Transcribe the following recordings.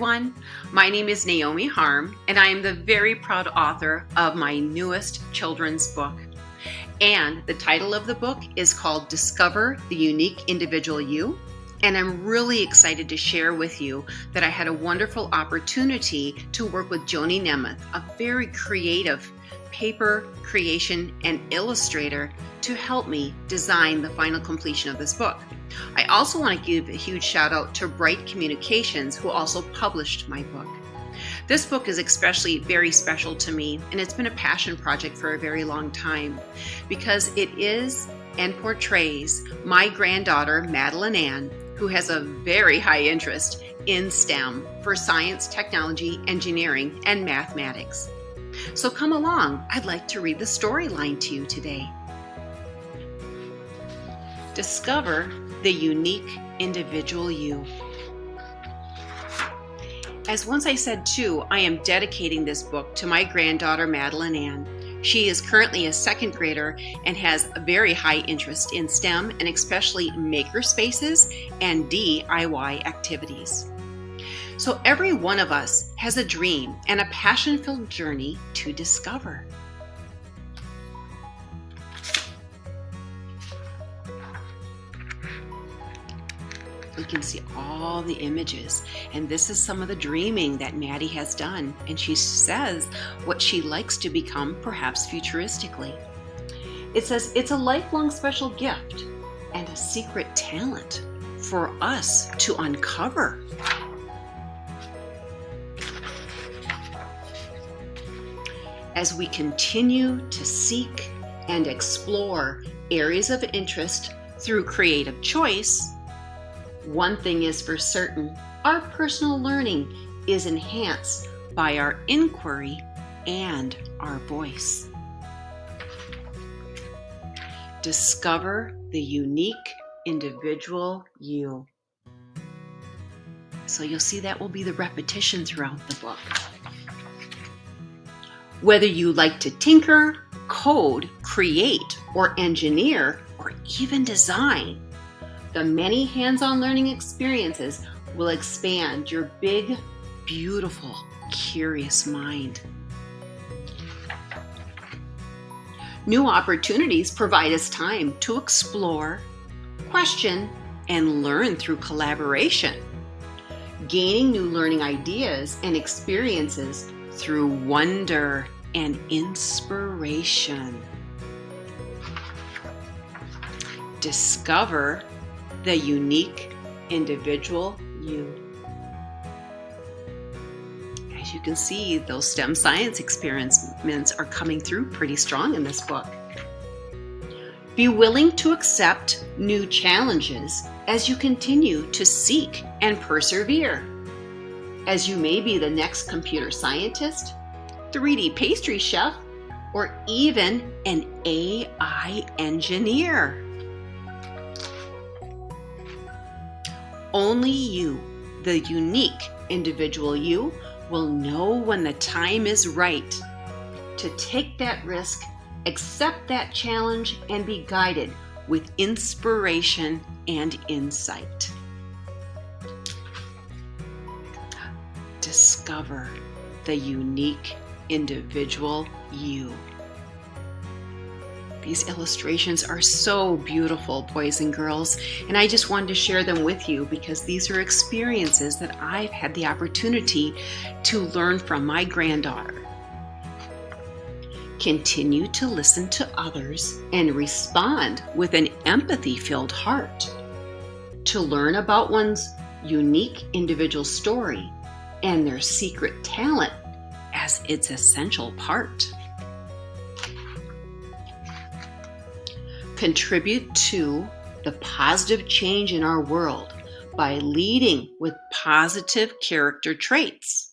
everyone. My name is Naomi Harm, and I am the very proud author of my newest children's book. And the title of the book is called Discover the Unique Individual You. And I'm really excited to share with you that I had a wonderful opportunity to work with Joni Nemeth, a very creative paper creation and illustrator, to help me design the final completion of this book. I also want to give a huge shout out to Bright Communications, who also published my book. This book is especially very special to me, and it's been a passion project for a very long time because it is and portrays my granddaughter, Madelyn Ann, who has a very high interest in STEM for science, technology, engineering, and mathematics. So come along, I'd like to read the storyline to you today. Discover the unique individual you. As once I said too, I am dedicating this book to my granddaughter, Madelyn Ann. She is currently a second grader and has a very high interest in STEM and especially maker spaces and DIY activities. So every one of us has a dream and a passion-filled journey to discover. You can see all the images, and this is some of the dreaming that Maddie has done, and she says what she likes to become, perhaps futuristically. It says it's a lifelong special gift and a secret talent for us to uncover. As we continue to seek and explore areas of interest through creative choice, one thing is for certain, our personal learning is enhanced by our inquiry and our voice. Discover the unique individual you. So you'll see that will be the repetition throughout the book. Whether you like to tinker, code, create, or engineer, or even design, the many hands-on learning experiences will expand your big, beautiful, curious mind. New opportunities provide us time to explore, question, and learn through collaboration, gaining new learning ideas and experiences through wonder and inspiration. Discover the unique individual you. As you can see, those STEM science experiments are coming through pretty strong in this book. Be willing to accept new challenges as you continue to seek and persevere. As you may be the next computer scientist, 3D pastry chef, or even an AI engineer. Only you, the unique individual you, will know when the time is right to take that risk, accept that challenge, and be guided with inspiration and insight. Discover the unique individual you. These illustrations are so beautiful, boys and girls, and I just wanted to share them with you because these are experiences that I've had the opportunity to learn from my granddaughter. Continue to listen to others and respond with an empathy-filled heart. To learn about one's unique individual story and their secret talent as its essential part. Contribute to the positive change in our world by leading with positive character traits.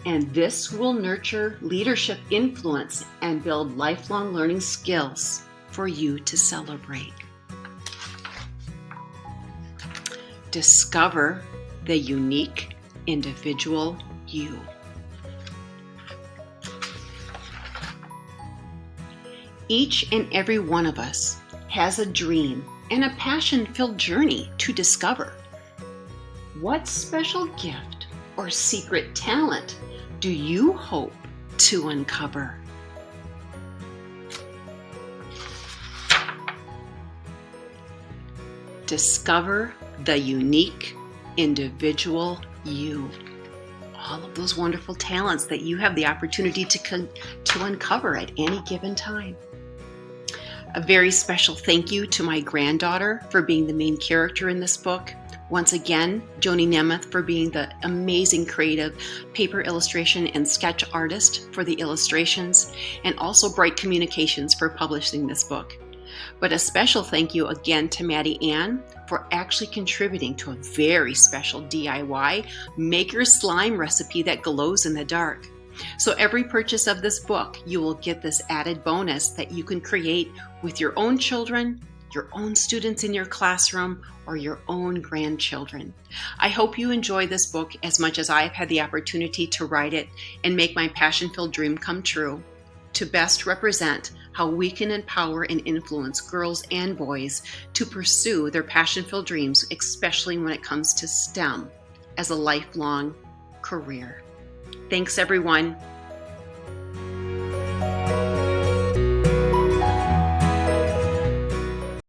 And this will nurture leadership influence and build lifelong learning skills for you to celebrate. Discover the unique individual you. Each and every one of us has a dream and a passion-filled journey to discover. What special gift or secret talent do you hope to uncover? Discover the unique individual you. All of those wonderful talents that you have the opportunity to uncover at any given time. A very special thank you to my granddaughter for being the main character in this book. Once again, Joni Nemeth for being the amazing creative paper illustration and sketch artist for the illustrations, and also Bright Communications for publishing this book. But a special thank you again to Madelyn Ann for actually contributing to a very special DIY maker slime recipe that glows in the dark. So every purchase of this book, you will get this added bonus that you can create with your own children, your own students in your classroom, or your own grandchildren. I hope you enjoy this book as much as I've had the opportunity to write it and make my passion-filled dream come true, to best represent how we can empower and influence girls and boys to pursue their passion-filled dreams, especially when it comes to STEM as a lifelong career. Thanks, everyone.